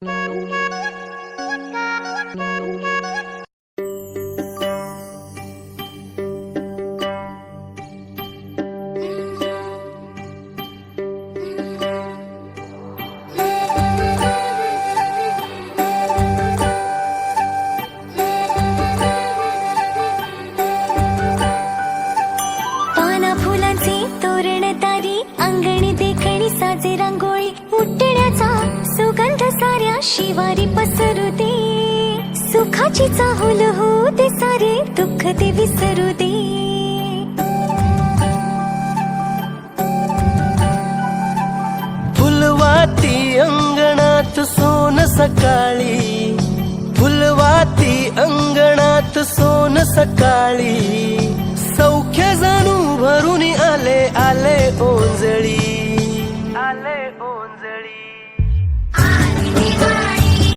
पाना फुलांचे तोरण तारी अंगणी देखणी साजे रांगोळी उठण्याचा सुगंध साऱ्या शिवारी पसरू दे सुखाची चाहूल होऊ दे सारे दुःख ते विसरू दे फुलवाती अंगणात सोन सकाळी फुलवाती अंगणात सोन सकाळी